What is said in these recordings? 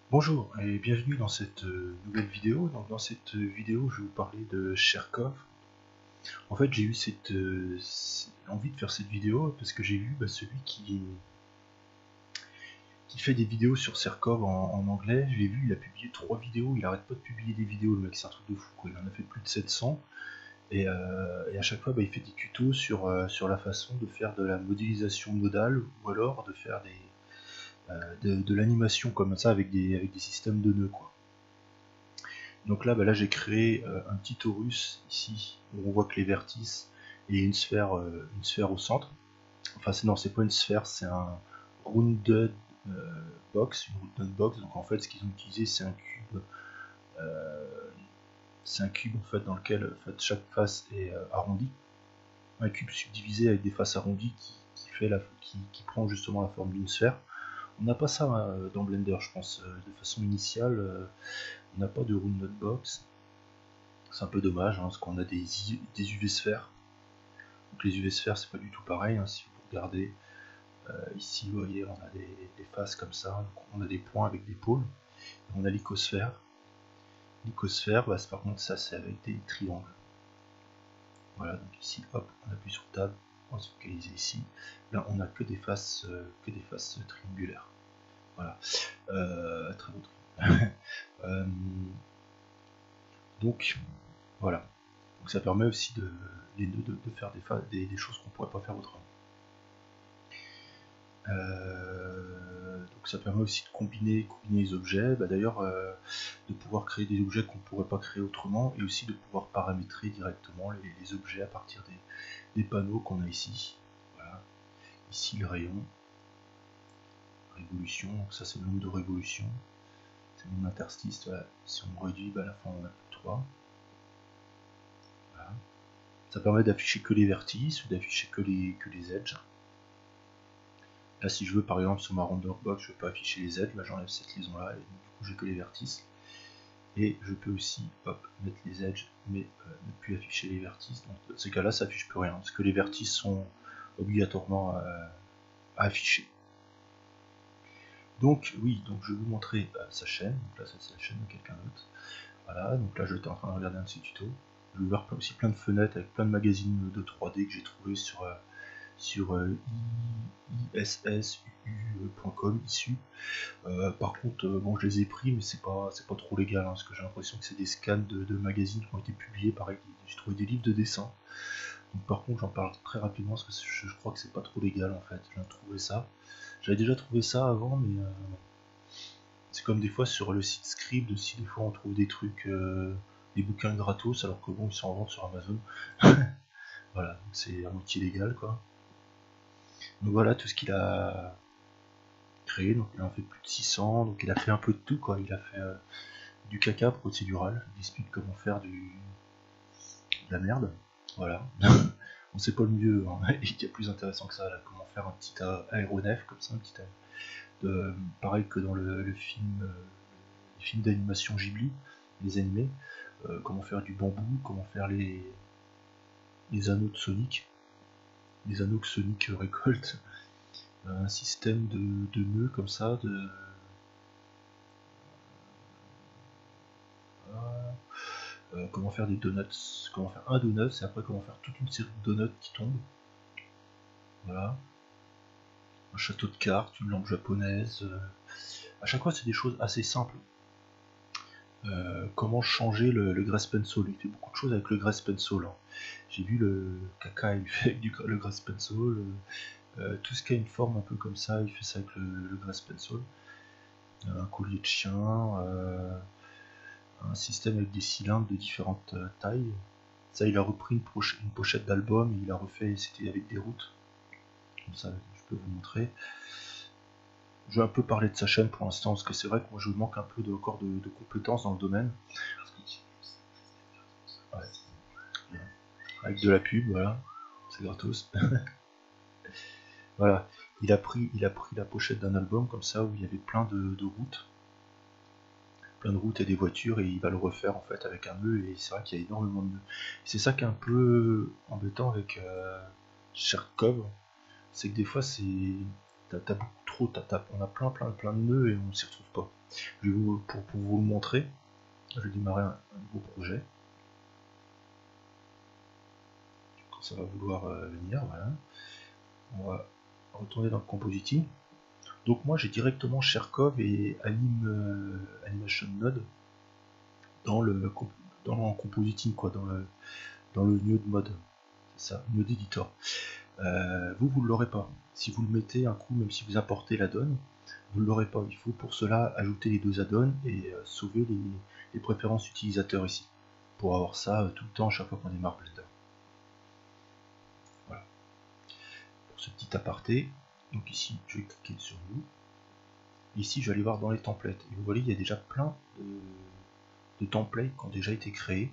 Bonjour et bienvenue dans cette nouvelle vidéo. Donc, dans cette vidéo, je vais vous parler de Cherkov. En fait, j'ai eu envie de faire cette vidéo parce que j'ai vu celui qui fait des vidéos sur Cherkov en anglais. Je l'ai vu, il a publié 3 vidéos. Il arrête pas de publier des vidéos, le mec, c'est un truc de fou, quoi. Il en a fait plus de 700. Et à chaque fois, il fait des tutos sur la façon de faire de la modélisation modale ou alors de faire de l'animation comme ça avec des systèmes de nœuds, quoi. Donc là, j'ai créé un petit torus ici où on voit que les vertices et une sphère au centre. Enfin, non, c'est pas une sphère, c'est un rounded box, une rounded box. Donc en fait, ce qu'ils ont utilisé, c'est un cube en fait dans lequel en fait, chaque face est arrondie, un cube subdivisé avec des faces arrondies qui prend justement la forme d'une sphère. On n'a pas ça dans Blender, je pense, de façon initiale. On n'a pas de rounded box. C'est un peu dommage, parce qu'on a des UV sphères. Donc les UV sphères, c'est pas du tout pareil. Si vous regardez ici, vous voyez, on a des faces comme ça. Donc on a des points avec des pôles. On a l'icosphère. L'icosphère, par contre, ça c'est avec des triangles. Voilà, donc ici, hop, on appuie sur Tab, on va se focaliser ici. Là, on a que des faces triangulaires. Voilà, très beau truc. Donc voilà. Donc ça permet aussi de faire des choses qu'on pourrait pas faire autrement. Donc ça permet aussi de combiner les objets, d'ailleurs de pouvoir créer des objets qu'on ne pourrait pas créer autrement, et aussi de pouvoir paramétrer directement les objets à partir des panneaux qu'on a ici. Voilà. Ici le rayon, révolution, donc ça c'est le nombre de révolutions, c'est le nombre d'interstices. Voilà. Si on réduit, à la fin on a plus de 3. Voilà. Ça permet d'afficher que les vertices ou d'afficher que les edges. Là, si je veux, par exemple, sur ma renderbox, je ne veux pas afficher les edges, j'enlève cette liaison-là, et du coup, j'ai que les vertices. Et je peux aussi mettre les edges, mais ne plus afficher les vertices. Donc, dans ces cas-là, ça affiche plus rien, parce que les vertices sont obligatoirement à afficher. Donc, oui, donc je vais vous montrer sa chaîne. Donc là, c'est la chaîne de quelqu'un d'autre. Voilà, donc là, j'étais en train de regarder un de ses tutos. Je vais ouvrir aussi plein de fenêtres avec plein de magazines de 3D que j'ai trouvé sur issu.com, issu. Par contre, bon, je les ai pris, mais c'est pas trop légal, parce que j'ai l'impression que c'est des scans de magazines qui ont été publiés. Pareil, j'ai trouvé des livres de dessin. Donc par contre, j'en parle très rapidement parce que je crois que c'est pas trop légal en fait. J'ai trouvé ça. J'avais déjà trouvé ça avant, mais c'est comme des fois sur le site Scribd aussi, des fois on trouve des trucs, des bouquins gratos, alors que bon, ils sont en vente sur Amazon. Voilà, c'est à moitié légal quoi. Donc voilà tout ce qu'il a créé, donc il en fait plus de 600, donc il a fait un peu de tout quoi. Il a fait du caca procédural, il explique comment faire de la merde, voilà. On sait pas le mieux, il y a plus intéressant que ça, là, comment faire un petit aéronef comme ça, un petit pareil que dans le film, les films d'animation Ghibli, les animés, comment faire du bambou, comment faire les anneaux de Sonic, les anneaux que Sonic récolte, un système de nœuds comme ça, comment faire des donuts, comment faire un donut, et après comment faire toute une série de donuts qui tombent. Voilà. Un château de cartes, une lampe japonaise. À chaque fois, c'est des choses assez simples. Comment changer le Grass Pencil. Il fait beaucoup de choses avec le Grass Pencil. J'ai vu le caca, il fait avec le Grass Pencil. Tout ce qui a une forme un peu comme ça, il fait ça avec le Grass Pencil. Un collier de chien. Un système avec des cylindres de différentes tailles. Ça, il a repris une pochette d'album et il a refait, c'était avec des routes. Comme ça, je peux vous montrer. Je vais un peu parler de sa chaîne pour l'instant, parce que c'est vrai que moi je manque un peu encore de compétences dans le domaine. Ouais. Avec de la pub, voilà, c'est gratos. Voilà, il a pris la pochette d'un album comme ça où il y avait plein de routes et des voitures, et il va le refaire en fait avec un nœud, et c'est vrai qu'il y a énormément de nœuds. C'est ça qui est un peu embêtant avec Cherkov, c'est que des fois t'as beaucoup trop, on a plein de nœuds et on s'y retrouve pas. Pour vous le montrer, je vais démarrer un nouveau projet. Quand ça va vouloir venir, voilà. On va retourner dans le compositing. Donc moi j'ai directement Cherkov et Animation Node dans le compositing, quoi, dans le node mode. C'est ça, node editor. Vous ne l'aurez pas. Si vous le mettez un coup, même si vous importez l'add-on, vous ne l'aurez pas. Il faut pour cela ajouter les deux add-ons et sauver les préférences utilisateurs ici. Pour avoir ça tout le temps à chaque fois qu'on démarre Blender. Voilà. Pour ce petit aparté. Donc ici, je vais cliquer sur New. Ici, je vais aller voir dans les templates. Et vous voyez, il y a déjà plein de templates qui ont déjà été créés.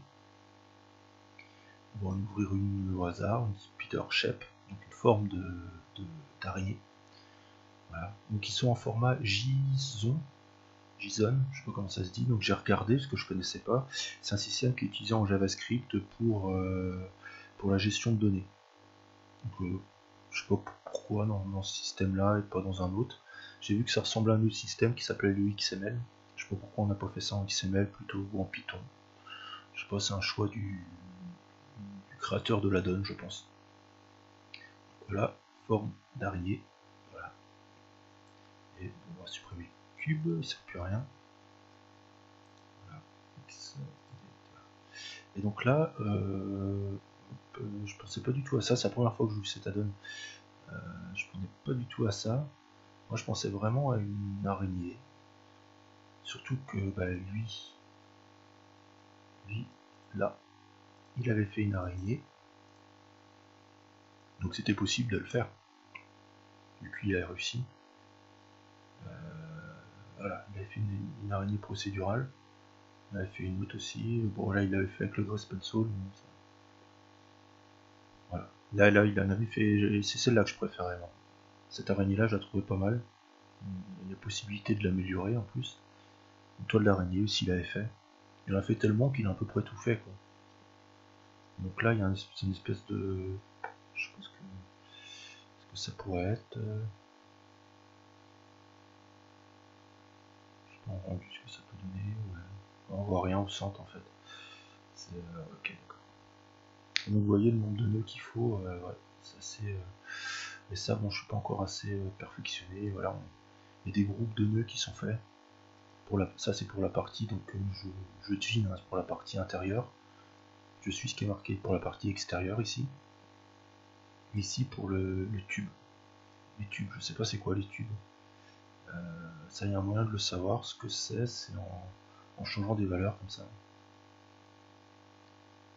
On va en ouvrir une au hasard, une spider shape, donc une forme d'araignée. Voilà. Donc ils sont en format JSON, je sais pas comment ça se dit, donc j'ai regardé parce que je connaissais pas. C'est un système qui est utilisé en JavaScript pour la gestion de données. Donc je sais pas pourquoi dans ce système-là et pas dans un autre. J'ai vu que ça ressemble à un autre système qui s'appelait le XML. Je sais pas pourquoi on n'a pas fait ça en XML plutôt ou en Python. Je sais pas, c'est un choix du créateur de la donne, je pense. Voilà, forme d'araignée. Voilà. Et on va supprimer le cube, il ne sert plus à rien. Voilà. Et donc là, je pensais pas du tout à ça, c'est la première fois que je joue cette add-on. Je pensais pas du tout à ça. Moi je pensais vraiment à une araignée. Surtout que bah, lui, là, il avait fait une araignée. Donc c'était possible de le faire. Et puis il a réussi. Voilà, il avait fait une araignée procédurale. Il avait fait une autre aussi. Bon là il l'avait fait avec le Grass Pencil. Voilà. Là il en avait fait. C'est celle-là que je préférais moi. Cette araignée là je la trouvais pas mal. Il y a possibilité de l'améliorer en plus. Une toile d'araignée aussi il avait fait. Il en a fait tellement qu'il a à peu près tout fait quoi. Donc là il y a une espèce de. Je pense que. Ce que ça pourrait être. Je sais pas en rendu ce que ça peut donner. Ouais. On voit rien au centre en fait. C'est ok d'accord. Donc vous voyez le nombre de nœuds qu'il faut, ouais, c'est assez. Mais ça bon je suis pas encore assez perfectionné. Voilà, il y a des groupes de nœuds qui sont faits. Ça c'est pour la partie, donc je devine, hein, pour la partie intérieure. Je suis ce qui est marqué pour la partie extérieure ici. Ici pour le tube. Les tubes, je sais pas c'est quoi les tubes. Ça, il y a un moyen de le savoir. Ce que c'est en changeant des valeurs comme ça.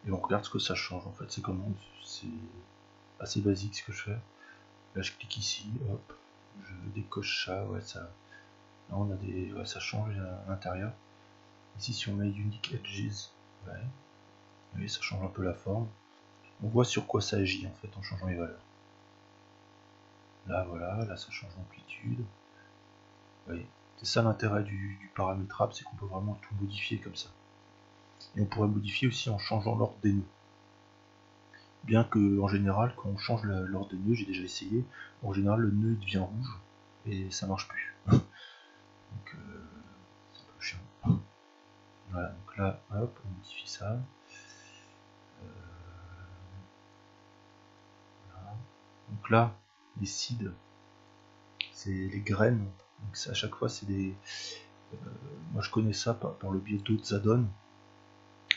Et on regarde ce que ça change en fait. C'est comment. C'est assez basique ce que je fais. Là je clique ici, hop, je décoche ça, ouais ça. Là on a des. Ouais, ça change à l'intérieur. Ici si on met Unique Edges, ouais. Vous voyez, ça change un peu la forme. On voit sur quoi ça agit en fait en changeant les valeurs. Là voilà, là ça change l'amplitude. Vous voyez, c'est ça l'intérêt du paramétrable, c'est qu'on peut vraiment tout modifier comme ça. Et on pourrait modifier aussi en changeant l'ordre des nœuds. Bien que en général, quand on change l'ordre des nœuds, j'ai déjà essayé, en général le nœud devient rouge et ça marche plus. Donc c'est un peu chiant. Voilà, donc là, hop, on modifie ça. Voilà. Donc là, les seeds, c'est les graines. Donc à chaque fois, c'est des. Moi, je connais ça par le biais d'autres add-ons,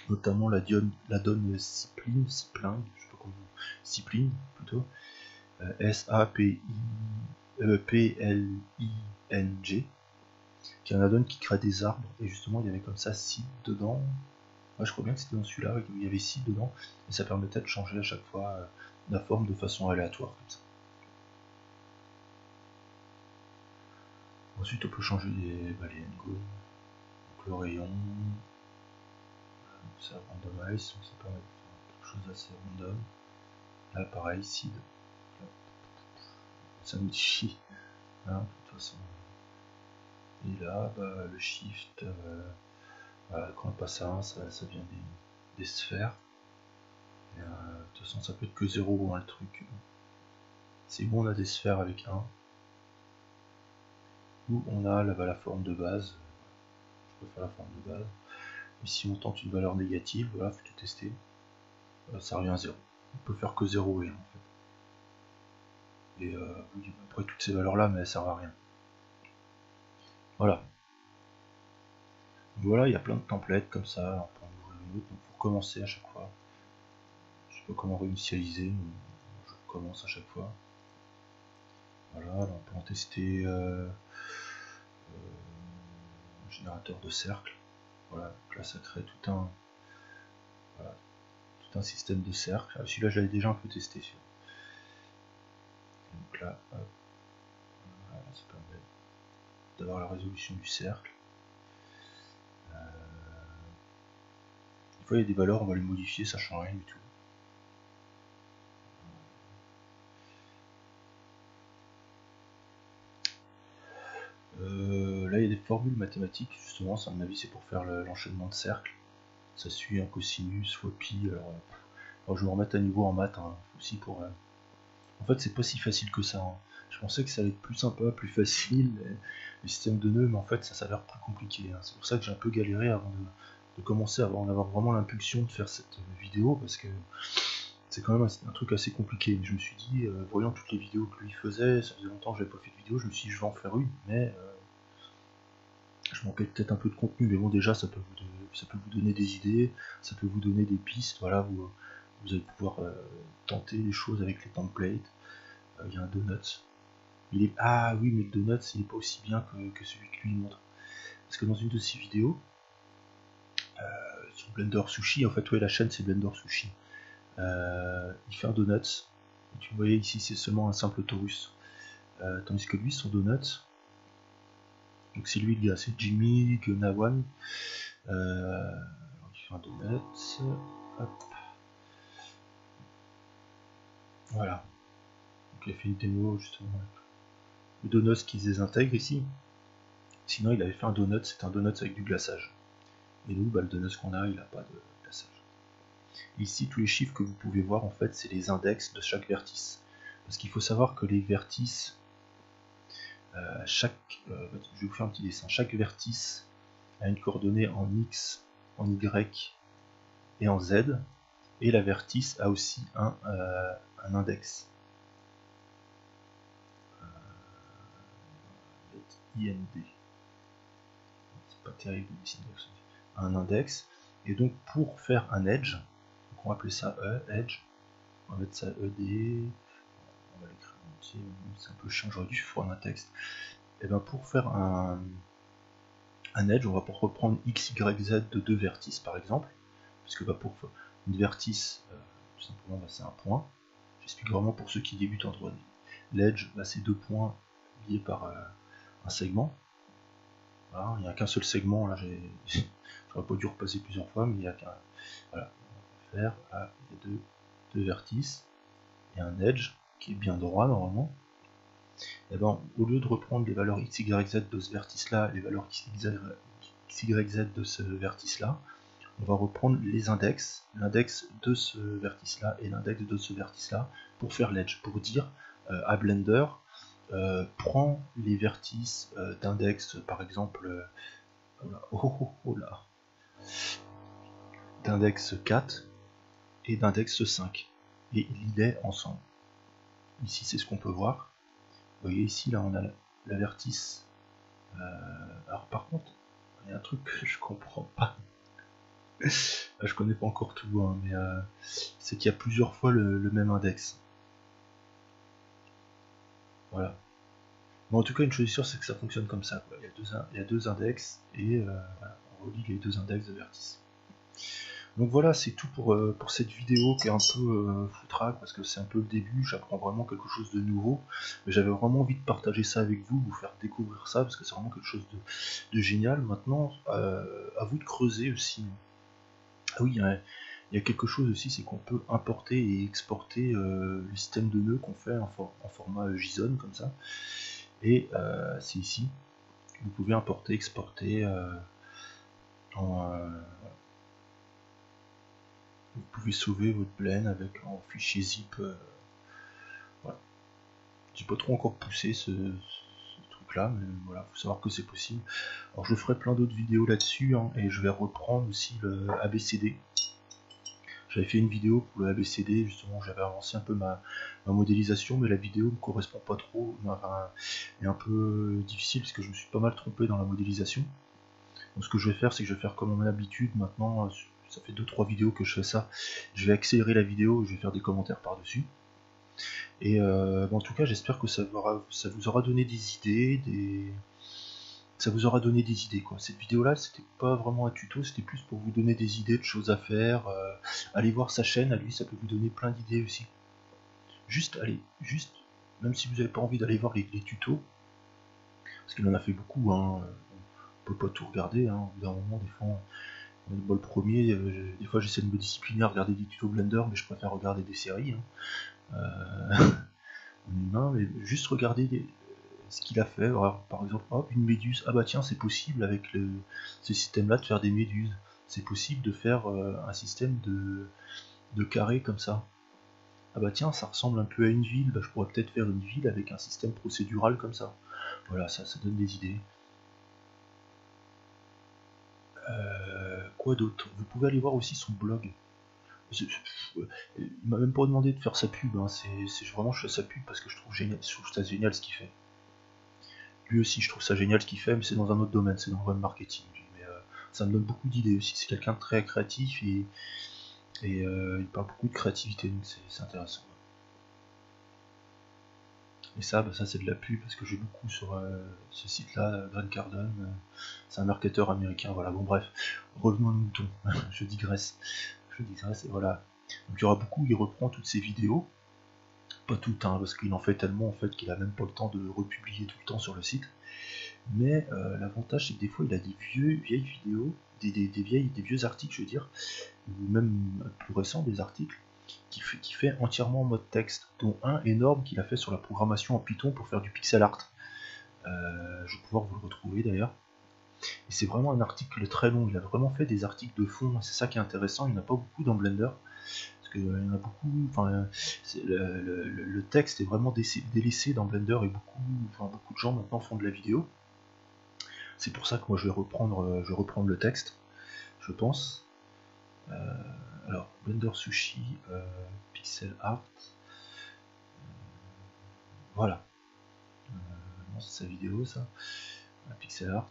notamment l'add-on Cipline, je sais pas comment, Cipline plutôt, S-A-P-L-I-N-G, qui est un add-on qui crée des arbres, et justement il y avait comme ça seed dedans. Moi, je crois bien que c'était dans celui-là, il y avait seed dedans, et ça permettait de changer à chaque fois la forme de façon aléatoire comme ça. Ensuite on peut changer les NGO, donc le rayon, ça randomize, donc ça permet de faire quelque chose d'assez random. Là pareil, seed, ça modifie, hein, de toute façon. Et là, bah, le shift, voilà, quand on passe à 1, ça devient des sphères. Et, de toute façon, ça peut être que 0 ou 1 le truc. C'est bon, on a des sphères avec 1. où on a la forme de base. Je peux faire la forme de base. Et si on tente une valeur négative, voilà, faut tout tester. Ça revient à 0. On peut faire que 0 et 1 en fait. Et oui, après toutes ces valeurs là, mais elles servent à rien. Voilà. Voilà, il y a plein de templates comme ça, on peut en ouvrir une autre, donc faut recommencer à chaque fois. Je sais pas comment réinitialiser, mais je recommence à chaque fois. Voilà, là on peut en tester un générateur de cercles. Voilà, donc là ça crée tout un, voilà, tout un système de cercles. Ah, celui-là j'avais déjà un peu testé. Donc là, hop, voilà, ça permet d'avoir la résolution du cercle. Des fois il y a des valeurs, on va les modifier, ça change rien du tout. Là il y a des formules mathématiques, justement, ça à mon avis c'est pour faire l'enchaînement de cercles. Ça suit un cosinus fois pi, alors je vais me remettre à niveau en maths, hein, aussi pour... En fait c'est pas si facile que ça, hein. Je pensais que ça allait être plus sympa, plus facile, le système de nœuds, mais en fait ça s'avère plus compliqué, hein. C'est pour ça que j'ai un peu galéré avant de commencer à en avoir vraiment l'impulsion de faire cette vidéo, parce que c'est quand même un truc assez compliqué. Je me suis dit, voyant toutes les vidéos que lui faisait, ça faisait longtemps que j'avais pas fait de vidéo, je me suis dit je vais en faire une, mais je manquais peut-être un peu de contenu, mais bon déjà ça peut vous donner des idées, ça peut vous donner des pistes, voilà, vous allez pouvoir tenter des choses avec les templates. Il y a un donut. Ah oui, mais le donut il n'est pas aussi bien que celui que lui montre. Parce que dans une de ses vidéos, sur Blender Sushi, en fait ouais, la chaîne c'est Blender Sushi, il fait un donut, et tu voyais ici c'est seulement un simple torus. Tandis que lui son donut, donc c'est lui le gars, c'est Jimmy Gunawan, il fait un donut, hop, voilà. Donc il a fait une démo justement avec le donut qui se désintègre ici. Sinon il avait fait un donut, c'est un donut avec du glaçage. Et nous, le donut qu'on a, il n'a pas de glaçage. Ici, tous les chiffres que vous pouvez voir, en fait, c'est les index de chaque vertice. Parce qu'il faut savoir que les vertices, je vais vous faire un petit dessin, chaque vertice a une coordonnée en X, en Y et en Z, et la vertice a aussi un index. IND. C'est pas terrible de dessiner un index. Et donc pour faire un edge, donc on va appeler ça edge, on va mettre ça ED, on va l'écrire en entier, c'est un peu chiant, j'aurais dû faire un texte. Et bien pour faire un edge, on va pour reprendre x, y, z de deux vertices par exemple, puisque pour une vertice, tout simplement c'est un point. J'explique vraiment pour ceux qui débutent en 3D. L'edge, c'est deux points liés par un segment. Voilà, il n'y a qu'un seul segment, là j'aurais pas dû repasser plusieurs fois, mais il y a qu'un. Voilà, on va faire, voilà, il y a deux vertices, et un edge qui est bien droit normalement. Et ben, au lieu de reprendre les valeurs x, y, z de ce vertice-là, les valeurs x, y, z de ce vertice-là, on va reprendre les index, l'index de ce vertice-là et l'index de ce vertice-là, pour faire l'edge, pour dire à Blender, prends les vertices d'index, par exemple, d'index 4 et d'index 5, et lis-les ensemble. Ici, c'est ce qu'on peut voir. Vous voyez ici, là, on a la vertice. Alors par contre, il y a un truc que je comprends pas. Je connais pas encore tout, hein, mais c'est qu'il y a plusieurs fois le même index. Voilà. Mais en tout cas, une chose est sûre, c'est que ça fonctionne comme ça, quoi. Il y a deux index et voilà, on relie les deux index de vertice. Donc voilà, c'est tout pour cette vidéo qui est un peu foutraque parce que c'est un peu le début, j'apprends vraiment quelque chose de nouveau, mais j'avais vraiment envie de partager ça avec vous, vous faire découvrir ça parce que c'est vraiment quelque chose de génial. Maintenant, à vous de creuser aussi. Ah oui, il y a quelque chose aussi, c'est qu'on peut importer et exporter le système de nœuds qu'on fait en format JSON comme ça, et c'est ici, vous pouvez importer, exporter vous pouvez sauver votre blend avec en fichier zip. Voilà. J'ai pas trop encore poussé ce truc truc là, mais voilà, faut savoir que c'est possible. Alors je ferai plein d'autres vidéos là-dessus, hein, et je vais reprendre aussi le ABCD. J'avais fait une vidéo pour le ABCD, justement, j'avais avancé un peu ma modélisation, mais la vidéo ne me correspond pas trop, enfin, est un peu difficile parce que je me suis pas mal trompé dans la modélisation. Donc ce que je vais faire, c'est que je vais faire comme à mon habitude maintenant, ça fait 2-3 vidéos que je fais ça, je vais accélérer la vidéo, je vais faire des commentaires par-dessus. Et en tout cas, j'espère que ça vous aura donné des idées, ça vous aura donné des idées quoi. Cette vidéo là c'était pas vraiment un tuto, c'était plus pour vous donner des idées de choses à faire. Allez voir sa chaîne, à lui ça peut vous donner plein d'idées aussi. Juste, allez, juste, même si vous n'avez pas envie d'aller voir les tutos, parce qu'il en a fait beaucoup, hein, on peut pas tout regarder, hein, au bout d'un moment, des fois, le premier, des fois j'essaie de me discipliner à regarder des tutos Blender, mais je préfère regarder des séries, hein. En humain, mais juste regarder ce qu'il a fait. Alors, par exemple, hop, une méduse, ah bah tiens, c'est possible avec ce système-là de faire des méduses. C'est possible de faire un système de carrés comme ça. Ah bah tiens, ça ressemble un peu à une ville, bah, je pourrais peut-être faire une ville avec un système procédural comme ça. Voilà, ça donne des idées. Quoi d'autre? Vous pouvez aller voir aussi son blog. Il m'a même pas demandé de faire sa pub, hein. C'est vraiment je fais sa pub parce que je trouve ça génial ce qu'il fait. Lui aussi, je trouve ça génial ce qu'il fait, mais c'est dans un autre domaine, c'est dans le web marketing. Mais ça me donne beaucoup d'idées aussi. C'est quelqu'un de très créatif et il parle beaucoup de créativité, donc c'est intéressant. Et ça, bah, ça c'est de la pub parce que j'ai beaucoup sur ce site-là, Grant Cardone. C'est un marketeur américain. Voilà, bon bref, revenons à nos moutons. Je digresse, et voilà. Donc il y aura beaucoup. Il reprend toutes ses vidéos, pas toutes, hein, parce qu'il en fait tellement en fait qu'il a même pas le temps de republier tout le temps sur le site. Mais l'avantage c'est que des fois il a des vieilles vidéos, des vieux articles je veux dire, ou même plus récents des articles, qui fait entièrement en mode texte, dont un énorme qu'il a fait sur la programmation en Python pour faire du pixel art. Je vais pouvoir vous le retrouver d'ailleurs. Et c'est vraiment un article très long, il a vraiment fait des articles de fond, c'est ça qui est intéressant, il n'y en a pas beaucoup dans Blender. Parce qu'il y en a beaucoup, enfin, le texte est vraiment délaissé dans Blender et beaucoup de gens maintenant font de la vidéo. C'est pour ça que moi je vais reprendre le texte, je pense. Alors, Blender Sushi, Pixel Art. Voilà. Non, c'est sa vidéo ça. Pixel Art.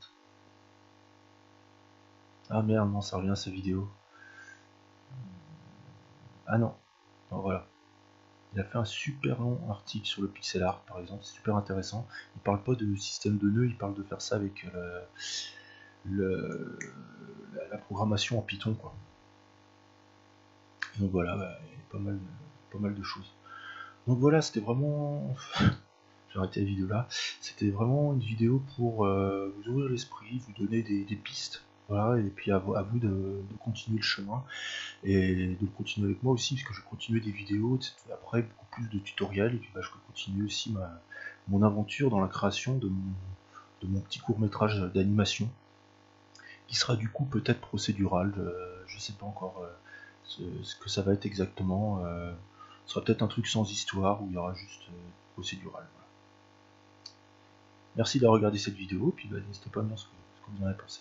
Ah merde, non, ça revient à sa vidéo. Ah non. Bon, voilà. Il a fait un super long article sur le pixel art par exemple, c'est super intéressant. Il parle pas de système de nœuds, il parle de faire ça avec la programmation en Python quoi. Donc voilà, bah, il y a pas mal de choses. Donc voilà, c'était vraiment. J'ai arrêté la vidéo là. C'était vraiment une vidéo pour vous ouvrir l'esprit, vous donner des pistes. Voilà, et puis à vous de continuer le chemin et de le continuer avec moi aussi, parce que je vais continuer des vidéos, après beaucoup plus de tutoriels, et puis bah, je peux continuer aussi mon aventure dans la création de mon petit court métrage d'animation, qui sera du coup peut-être procédural, je sais pas encore ce que ça va être exactement, ce sera peut-être un truc sans histoire, où il y aura juste procédural. Voilà. Merci d'avoir regardé cette vidéo, puis bah, n'hésitez pas à me dire ce que vous en avez pensé.